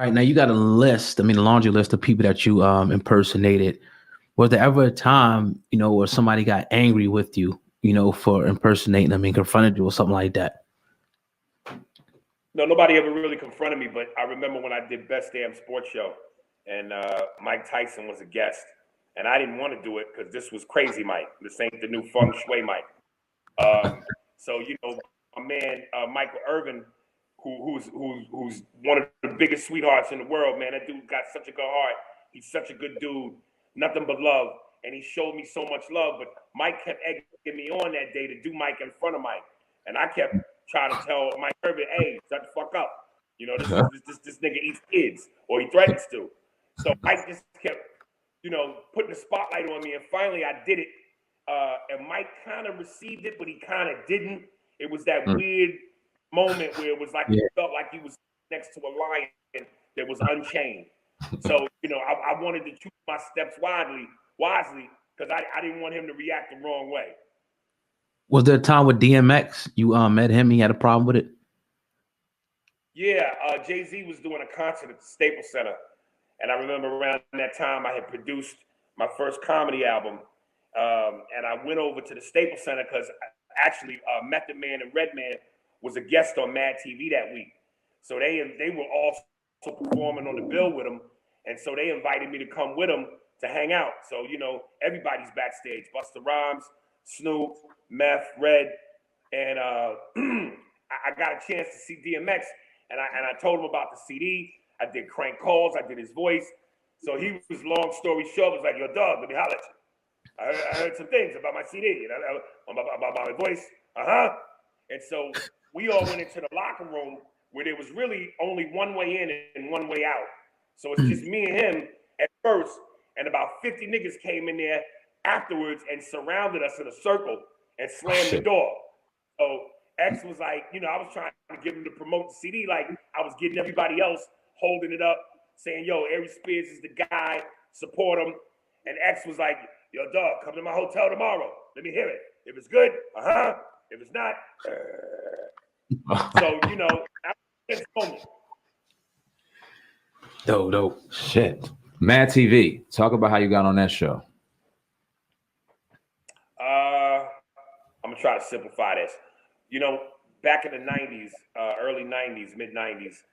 right, now you got a list. I mean, a laundry list of people that you impersonated. Was there ever a time, where somebody got angry with you, for impersonating them and confronted you or something like that? No, nobody ever really confronted me, but I remember when I did Best Damn Sports Show, and Mike Tyson was a guest, and I didn't want to do it because this was Crazy Mike. This ain't the new Feng Shui Mike. So my man Michael Irvin, who's one of the biggest sweethearts in the world, man. That dude got such a good heart. He's such a good dude, nothing but love, and he showed me so much love. But Mike kept egging me on that day to do Mike in front of Mike, and I kept trying to tell Mike Irvin, "Hey, shut the fuck up." This nigga eats kids, or he threatens to. So Mike just kept, putting the spotlight on me, and finally I did it. And Mike kind of received it, but he kind of didn't. It was that weird moment where it was like he felt like he was next to a lion that was unchained. So, I wanted to choose my steps wisely, because I didn't want him to react the wrong way. Was there a time with DMX you met him? He had a problem with it? Yeah, Jay-Z was doing a concert at the Staples Center, and I remember around that time I had produced my first comedy album. And I went over to the Staples Center because actually Method Man and Redman was a guest on Mad TV that week. So they were also performing on the bill with them. And so they invited me to come with them to hang out. So, everybody's backstage. Busta Rhymes, Snoop, Meth, Red. And I got a chance to see DMX. And I told him about the CD. I did crank calls. I did his voice. So he was, long story short, was like, "Yo, dog, let me holler at you. I heard some things about my CD, about my voice." And so we all went into the locker room where there was really only one way in and one way out. So it's just me and him at first, and about 50 niggas came in there afterwards and surrounded us in a circle and slammed the door. So X was like, I was trying to get him to promote the CD like I was getting everybody else, holding it up, saying, "Yo, Aries Spears is the guy, support him." And X was like, "Yo, dog, come to my hotel tomorrow. Let me hear it. If it's good, If it's not, So, it's moment." Dope. Shit. Mad TV. Talk about how you got on that show. I'm gonna try to simplify this. Back in the 90s, early 90s, mid 90s,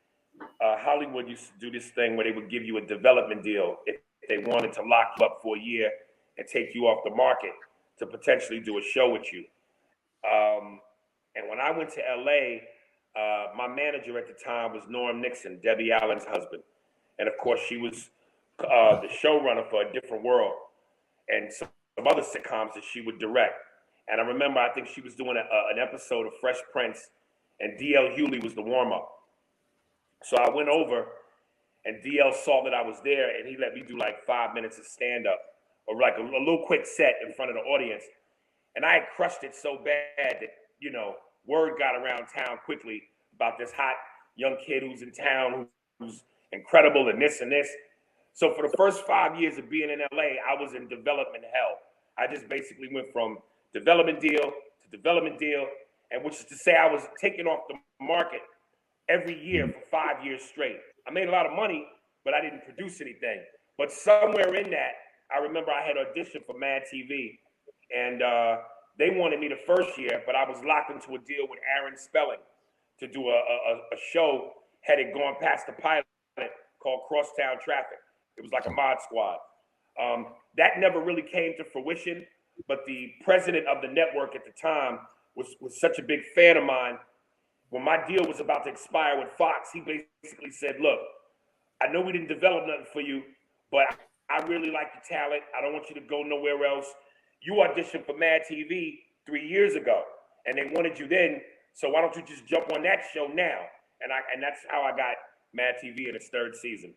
Hollywood used to do this thing where they would give you a development deal if they wanted to lock you up for a year and take you off the market to potentially do a show with you. And when I went to LA, my manager at the time was Norm Nixon, Debbie Allen's husband. And of course, she was the showrunner for A Different World and some other sitcoms that she would direct. And I remember, I think she was doing an episode of Fresh Prince, and DL Hewley was the warm-up. So I went over, and DL saw that I was there, and he let me do like 5 minutes of stand-up, or like a little quick set in front of the audience. And I had crushed it so bad that, word got around town quickly about this hot young kid who's in town, who's incredible and this and this. So for the first 5 years of being in LA, I was in development hell. I just basically went from development deal to development deal, and which is to say I was taken off the market every year for 5 years straight. I made a lot of money, but I didn't produce anything. But somewhere in that, I remember I had auditioned for Mad TV, and they wanted me the first year, but I was locked into a deal with Aaron Spelling to do a show had gone past the pilot called Crosstown Traffic. It was like a mod squad. That never really came to fruition, but the president of the network at the time was such a big fan of mine. When my deal was about to expire with Fox, he basically said, "Look, I know we didn't develop nothing for you, but I really like your talent. I don't want you to go nowhere else. You auditioned for Mad TV 3 years ago, and they wanted you then. So why don't you just jump on that show now?" And that's how I got Mad TV in its third season.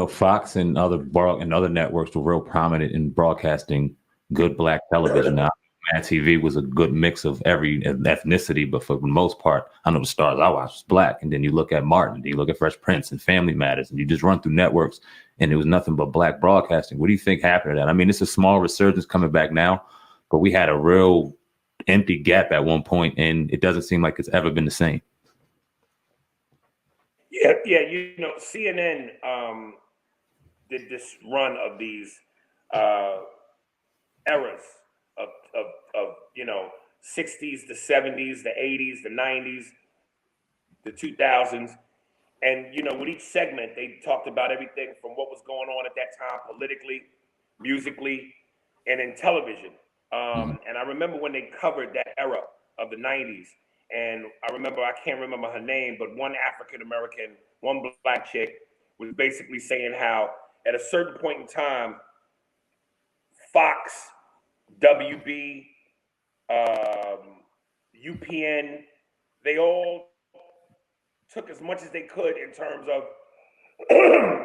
Fox and other networks were real prominent in broadcasting good black television. Now, Mad TV was a good mix of every ethnicity, but for the most part, I know the stars I watched was black. And then you look at Martin, and you look at Fresh Prince and Family Matters, and you just run through networks, and it was nothing but black broadcasting. What do you think happened to that? I mean, it's a small resurgence coming back now, but we had a real empty gap at one point, and it doesn't seem like it's ever been the same. Yeah, you know, CNN did this run of these eras of you know, 60s, the 70s, the 80s, the 90s, the 2000s. And, you know, with each segment, they talked about everything from what was going on at that time politically, musically, and in television. And I remember when they covered that era of the 90s. And I remember, I can't remember her name, but one African American, one black chick was basically saying how at a certain point in time, Fox, WB, UPN, they all took as much as they could in terms of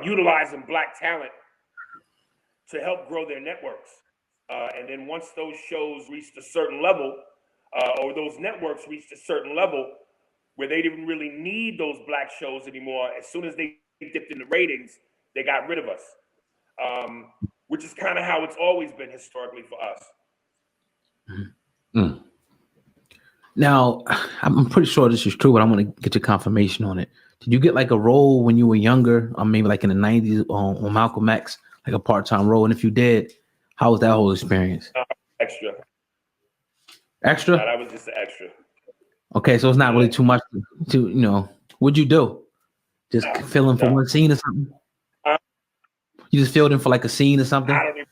utilizing black talent to help grow their networks. And then once those shows reached a certain level, or those networks reached a certain level where they didn't really need those black shows anymore, as soon as they dipped in the ratings, they got rid of us, which is kind of how it's always been historically for us. Mm. Now, I'm pretty sure this is true, but I'm going to get your confirmation on it. Did you get like a role when you were younger, or maybe like in the 90s on Malcolm X, like a part-time role? And if you did, how was that whole experience? Extra. Extra? No, that was just an extra. Okay, so it's not really too much to, you know, what'd you do? Just fill in for one scene or something? You just filled in for like a scene or something? I don't even